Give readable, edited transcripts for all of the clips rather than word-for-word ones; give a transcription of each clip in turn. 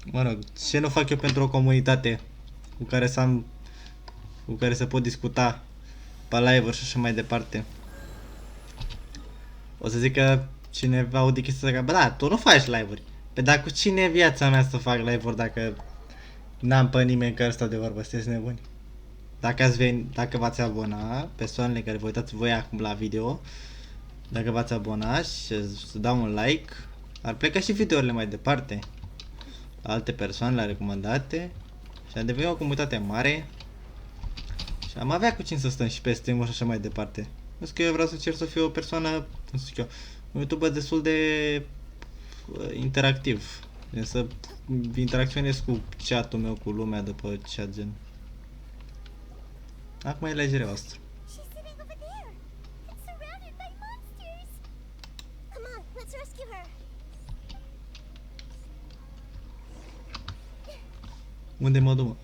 Mă rog, ce nu fac eu pentru o comunitate cu care să am, cu care să pot discuta pe live-uri și așa mai departe. O să zic că cineva aude chestia asta, că, bă, da, tu nu faci live-uri. Pe dar cu cine e viața mea să fac live-uri dacă n-am pe nimeni care stau de vorbă, sunteți nebuni? Dacă v-ați abona, persoanele care vă uitați voi acum la video, dacă v-ați abona și să dau un like, ar pleca și videourile mai departe. La alte persoane, la recomandate. Și am devenit o comunitate mare. Și am avea cu cine să stăm și pe stream și așa mai departe. Nu știu că eu vreau să cer să fiu o persoană, nu știu eu, un YouTuber destul de interactiv. Să interacționez cu chat-ul meu, cu lumea de pe chat gen. Acum e alegerea voastră. Unde mă duc?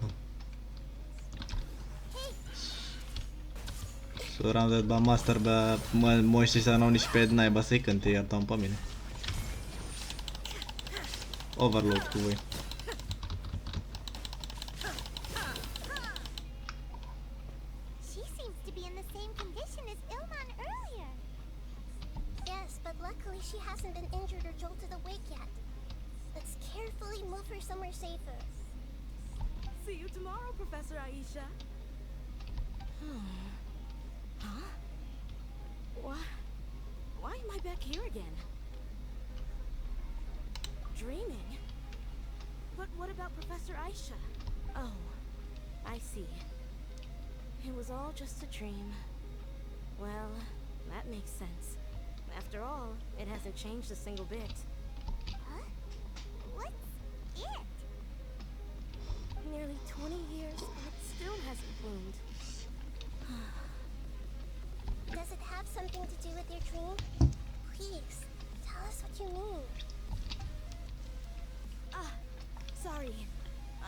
Sora de ba master, ba moștii ăștia n-au nici pe naiba să-i cânte, iartă-mi pe mine. Overload cu voi. She hasn't been injured or jolted awake yet. Let's carefully move her somewhere safer. See you tomorrow, Professor Aisha. Huh? Why am I back here again? Dreaming? But what about Professor Aisha? Oh, I see. It was all just a dream. Well, that makes sense. After all, it hasn't changed a single bit. Huh? What's it? Nearly 20 years, and it still hasn't bloomed. Does it have something to do with your dream? Please, tell us what you mean. Sorry.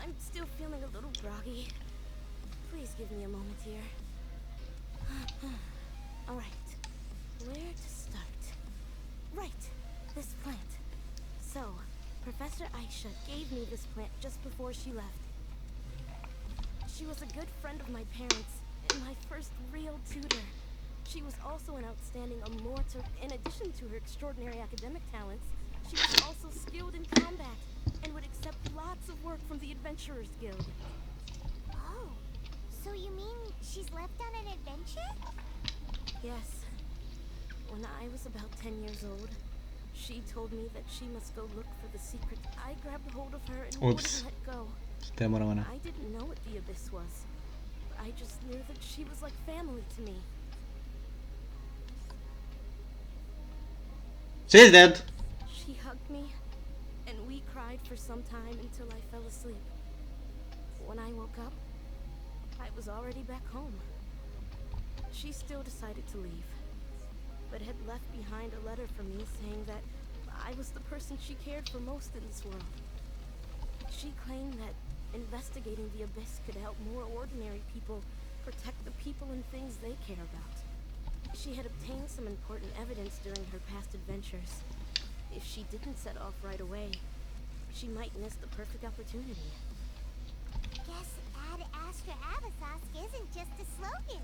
I'm still feeling a little groggy. Please give me a moment here. Alright. Where to start? Right. This plant. So, Professor Aisha gave me this plant just before she left. She was a good friend of my parents and my first real tutor. She was also an outstanding immortal. In addition to her extraordinary academic talents, she was also skilled in combat and would accept lots of work from the Adventurers Guild. Oh, so you mean she's left on an adventure? Yes. When I was about 10 years old, she told me that she must go look for the secret. I grabbed hold of her and wouldn't let go. I didn't know what the abyss was. I just knew that she was like family to me. She's dead. She hugged me, and we cried for some time until I fell asleep. When I woke up, I was already back home. She still decided to leave, but had left behind a letter for me saying that I was the person she cared for most in this world. She claimed that investigating the abyss could help more ordinary people protect the people and things they care about. She had obtained some important evidence during her past adventures. If she didn't set off right away, she might miss the perfect opportunity. Guess Ad Astra Abathos isn't just a slogan.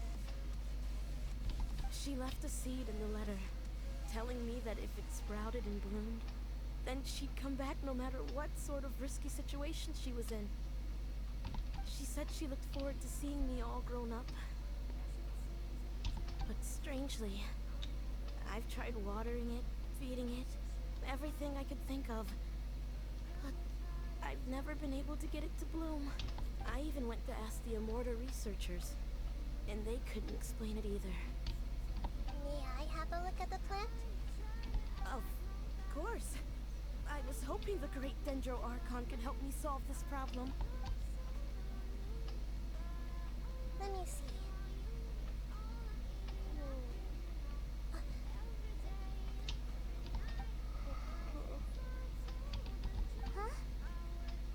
She left a seed in the letter, telling me that if it sprouted and bloomed, then she'd come back no matter what sort of risky situation she was in. She said she looked forward to seeing me all grown up. But strangely, I've tried watering it, feeding it, everything I could think of. But I've never been able to get it to bloom. I even went to ask the Immorta researchers, and they couldn't explain it either. May I have a look at the plant? Of course. I was hoping the great Dendro Archon could help me solve this problem. Let me see. Huh?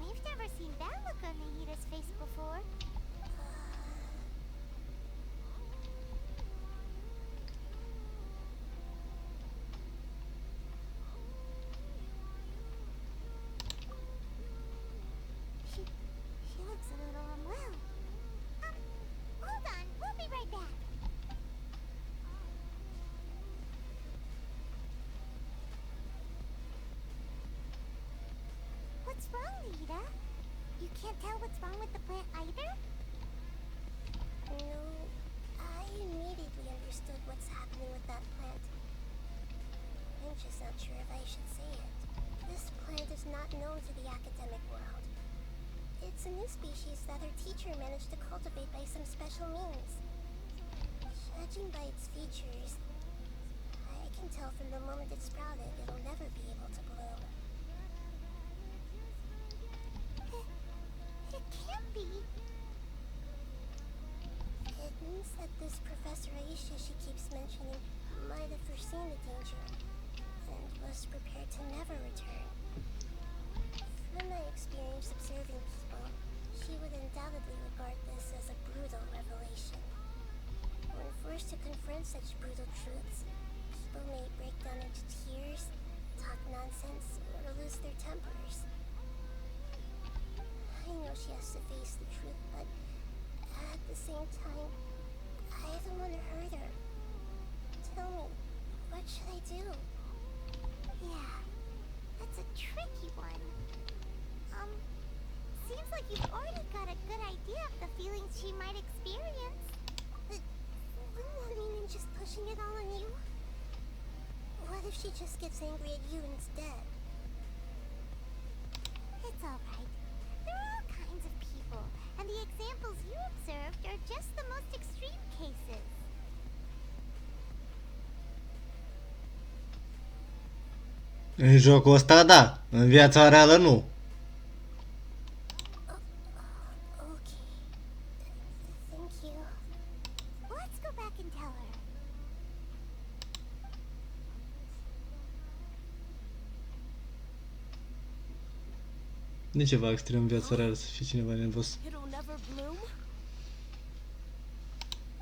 We've never seen that look on Nahida's face before. Nahida. You can't tell what's wrong with the plant either? No, I immediately understood what's happening with that plant. I'm just not sure if I should say it. This plant is not known to the academic world. It's a new species that her teacher managed to cultivate by some special means. Judging by its features, I can tell from the moment it sprouted it'll never be able to bloom. It can't be. It means that this Professor Aisha she keeps mentioning might have foreseen the danger and was prepared to never return. From my experience observing people, she would undoubtedly regard this as a brutal revelation. When forced to confront such brutal truths, people may break down into tears, talk nonsense, or lose their tempers. I know she has to face the truth, but at the same time, I don't want to hurt her. Tell me, what should I do? Yeah, that's a tricky one. Seems like you've already got a good idea of the feelings she might experience. Wouldn't that mean I'm just pushing it all on you? What if she just gets angry at you instead? It's alright. There are all kinds of people, and the examples you observed are just the most extreme cases. În jocul ăsta, da. În viața reală, nu. Okay. Thank you. Let's go back and tell her. Nu e ceva extrem în viața reală să fie cineva nervos. It'll never bloom?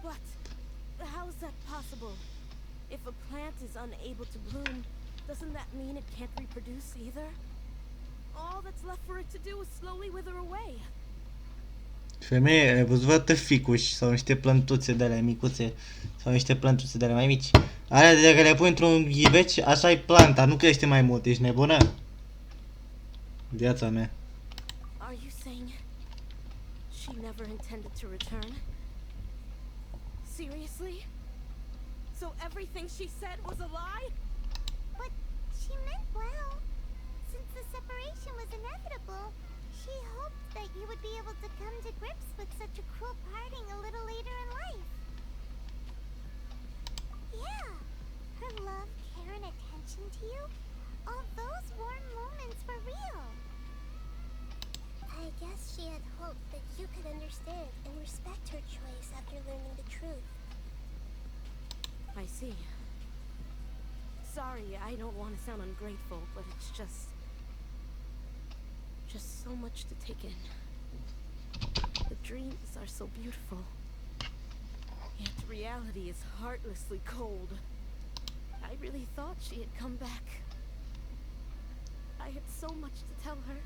What? How is that possible? If a plant is unable to bloom, doesn't that mean it can't reproduce either? All that's left for it to do is slowly wither away. Femeie, ai văzut vreodată ficuși sau niște plântuțe de alea micuțe sau niște plântuțe de alea mai mici? Alea de care le pui într-un ghiveci, așa e planta, nu crește mai mult, ești nebună? Viața mea. Are you saying she never intended to return? Seriously? So everything she said was a lie? But she meant well. Since the separation was inevitable, she hoped that you would be able to come to grips with such a cruel parting a little later in life. Yeah, her love, care, and attention to you, all those warm moments were real. I guess she had hoped that you could understand and respect her choice after learning the truth. I see. Sorry, I don't want to sound ungrateful, but it's just so much to take in. The dreams are so beautiful, yet reality is heartlessly cold. I really thought she had come back. I had so much to tell her.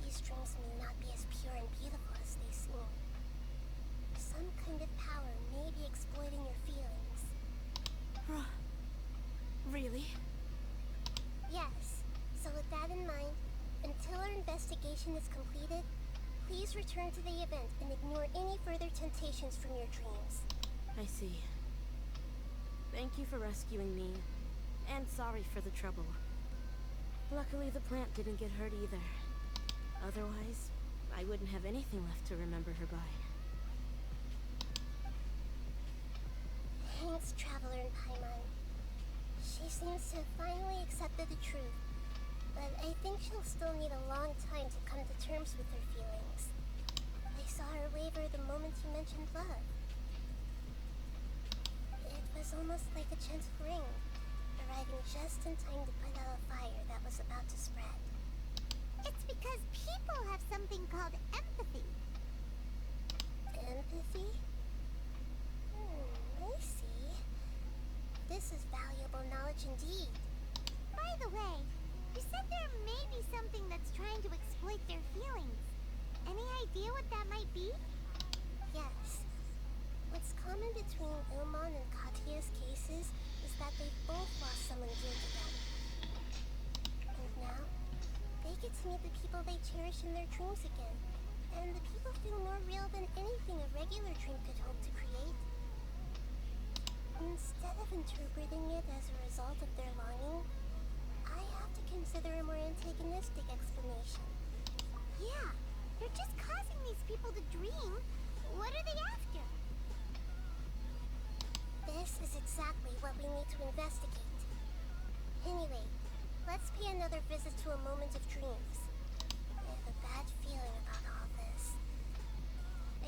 These dreams may not be as pure and beautiful as they seem. Some kind of power may be exploiting your feelings. Really? Yes. So with that in mind, until our investigation is completed, please return to the event and ignore any further temptations from your dreams. I see. Thank you for rescuing me, and sorry for the trouble. Luckily, the plant didn't get hurt either. Otherwise, I wouldn't have anything left to remember her by. Thanks, Traveler in Paimon. She seems to have finally accepted the truth, but I think she'll still need a long time to come to terms with her feelings. I saw her waver the moment you mentioned love. It was almost like a gentle ring, arriving just in time to put out a fire that was about to spread. It's because people have something called empathy. Empathy? I see. This is valuable knowledge indeed. By the way, you said there may be something that's trying to exploit their feelings. Any idea what that might be? Yes. What's common between Ilmon and Katya's cases is that they both lost someone dear to them. And now, meet the people they cherish in their dreams again. And the people feel more real than anything a regular dream could hope to create. Instead of interpreting it as a result of their longing, I have to consider a more antagonistic explanation. Yeah, you're just causing these people to dream. What are they after? This is exactly what we need to investigate. Anyway, let's pay another visit to a moment of dreams. I have a bad feeling about all this.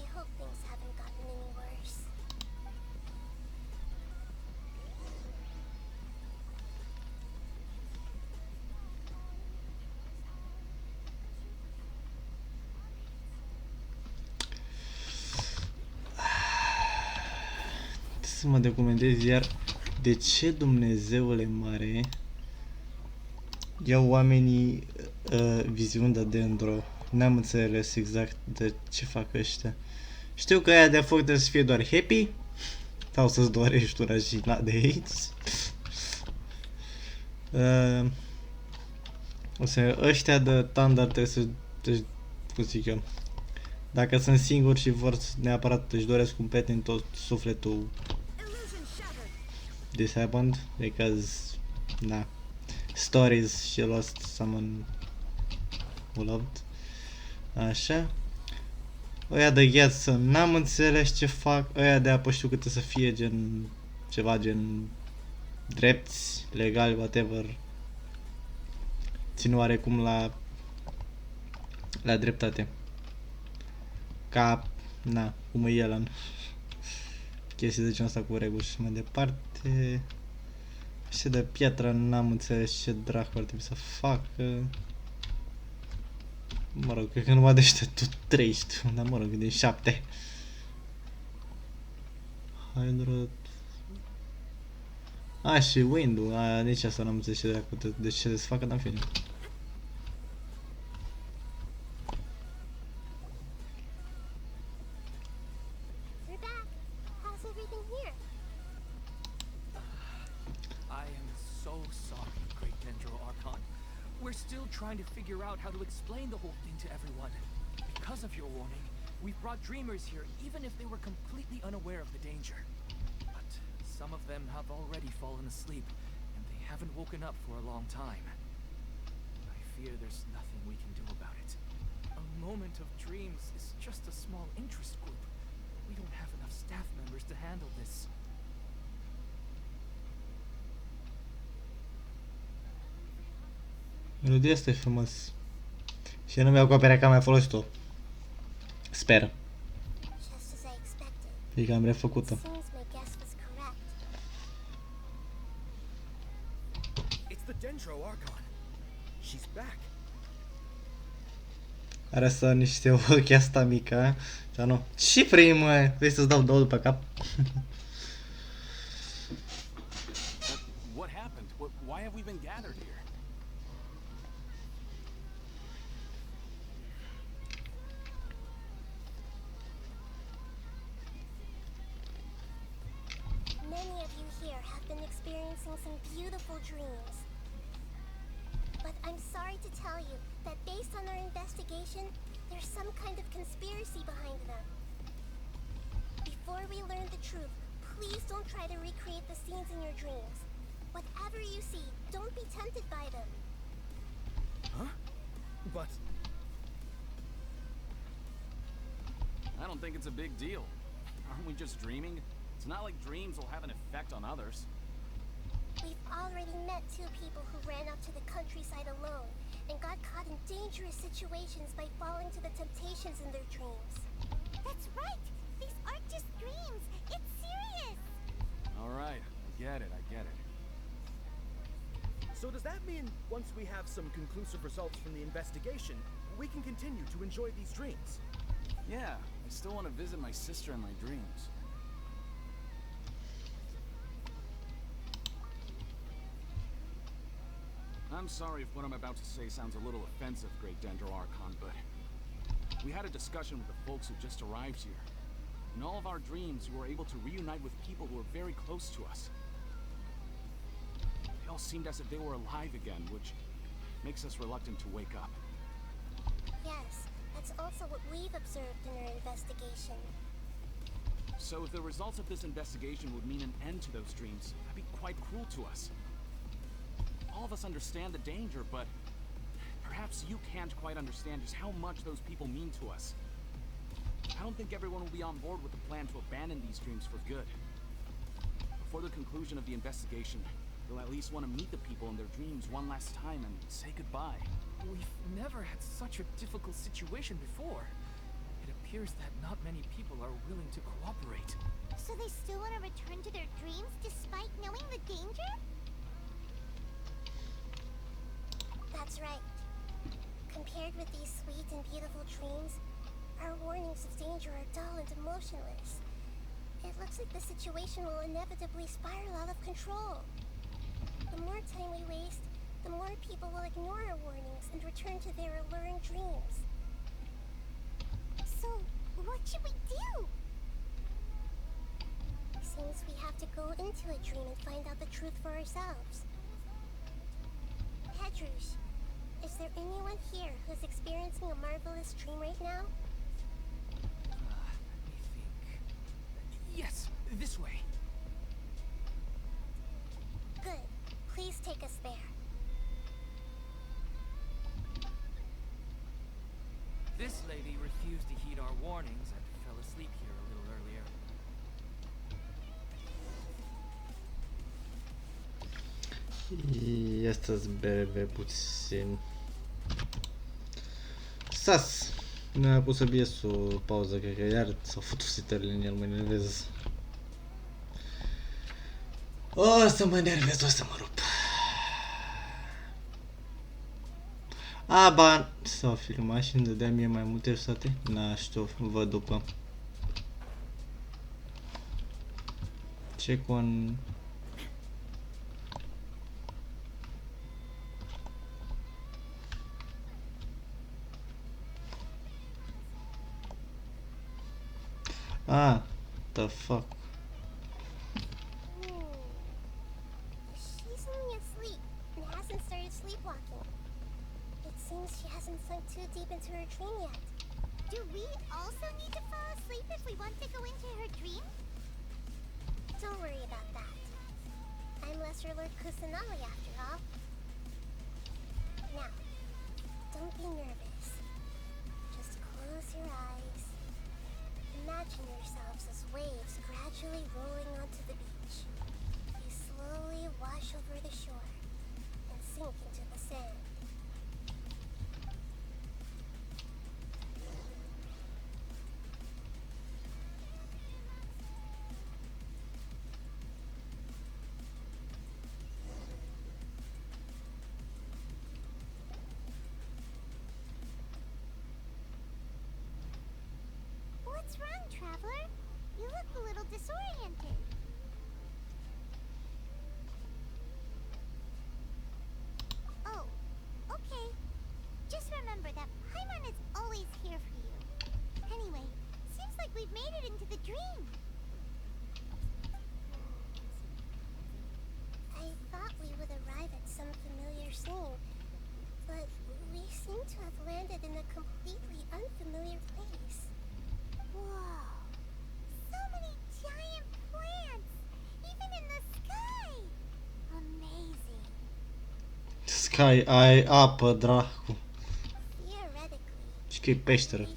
I hope things haven't gotten any worse. Să mă documentez iar de ce Dumnezeule mare iau oamenii viziuni de Andro. N-am înțeles exact de ce fac ăștia. Știu că aia de foc trebuie să fie doar happy sau să-ți dorești una și na de aici. O să ăștia de Thunder trebuie să, cum zic eu, dacă sunt singuri și vor neapărat își doresc un pet în tot sufletul. This happened because nah, stories she lost someone who loved. Așa. Ăia de gheață n-am înțeles ce fac. Ăia de apă știu că trebuie să fie gen ceva gen drepți, legal, whatever. Țin oarecum la dreptate. Ca, na, cum e el în chestii de genul ăsta cu reguli și mai departe. Și de piatră n-am înțeles ce dracu ar trebui să facă. Mă rog, cred că numai de ăștia tu 3 știu, dar mă rog, din 7. Hydro... A, și Wind-ul, aia nici asta n-am înțeles ce dracu, de ce să facă, dar în fine. Trying to figure out how to explain the whole thing to everyone. Because of your warning, we've brought dreamers here even if they were completely unaware of the danger. But some of them have already fallen asleep, and they haven't woken up for a long time. I fear there's nothing we can do about it. A moment of dreams is just a small interest group. We don't have enough staff members to handle this. Melodia asta e frumos. Și eu nu mi-au acoperea că am mai folosit-o. Sper. E că am refăcut-o. Are să niște ochi asta mică. Sau nu? Și primă! Vrei să-ți dau două după cap? What happened? Why have we been gathered here? Many of you here have been experiencing some beautiful dreams. But I'm sorry to tell you that based on our investigation, there's some kind of conspiracy behind them. Before we learn the truth, please don't try to recreate the scenes in your dreams. Whatever you see, don't be tempted by them. Huh? But... I don't think it's a big deal. Aren't we just dreaming? It's not like dreams will have an effect on others. We've already met 2 people who ran up to the countryside alone and got caught in dangerous situations by falling to the temptations in their dreams. That's right! These aren't just dreams! It's serious! Alright, I get it. So does that mean once we have some conclusive results from the investigation, we can continue to enjoy these dreams? Yeah, I still want to visit my sister in my dreams. I'm sorry if what I'm about to say sounds a little offensive, Great Dendro Archon, but we had a discussion with the folks who just arrived here. In all of our dreams, we were able to reunite with people who were very close to us. They all seemed as if they were alive again, which makes us reluctant to wake up. Yes, that's also what we've observed in our investigation. So if the results of this investigation would mean an end to those dreams, that'd be quite cruel to us. All of us understand the danger, but perhaps you can't quite understand just how much those people mean to us. I don't think everyone will be on board with the plan to abandon these dreams for good. Before the conclusion of the investigation, you'll at least want to meet the people in their dreams one last time and say goodbye. We've never had such a difficult situation before. It appears that not many people are willing to cooperate. So they still want to return to their dreams despite knowing the danger? That's right. Compared with these sweet and beautiful dreams, our warnings of danger are dull and emotionless. It looks like the situation will inevitably spiral out of control. The more time we waste, the more people will ignore our warnings and return to their alluring dreams. So, what should we do? Seems we have to go into a dream and find out the truth for ourselves. Pedrush, is there anyone here who's experiencing a marvelous dream right now? Let me think. Yes, this way. Good. Please take us there. This lady refused to heed our warnings and fell asleep here a little earlier. I asta-ți bebe puțin. Sas! Mi-a pus OBS-ul pauză, cred că iar s-au făcut setările în el, mă enervez. O să mă enervez, o să mă rup. A, ba, s-au filmat și îmi dădea mie mai multe rezultate? Na, știu, văd după. Check on... Ah, the fuck. She's only asleep and hasn't started sleepwalking. It seems she hasn't sunk too deep into her dream yet. Do we also need to fall asleep if we want to go into her dream? Don't worry about that. I'm Lesser Lord Kusanagi after all. Now, don't be nervous. Just close your eyes. Imagine yourselves as waves gradually rolling onto the beach. You slowly wash over the shore and sink into the sand. What's wrong, Traveler? You look a little disoriented. Oh, okay. Just remember that Paimon is always here for you. Anyway, seems like we've made it into the dream. I thought we would arrive at some familiar scene, but we seem to have landed in a completely unfamiliar place. Whoa! So many giant plants! Even in the sky! Amazing. Sky, ai apă, dracu. Theoretically, Și că e peșteră. we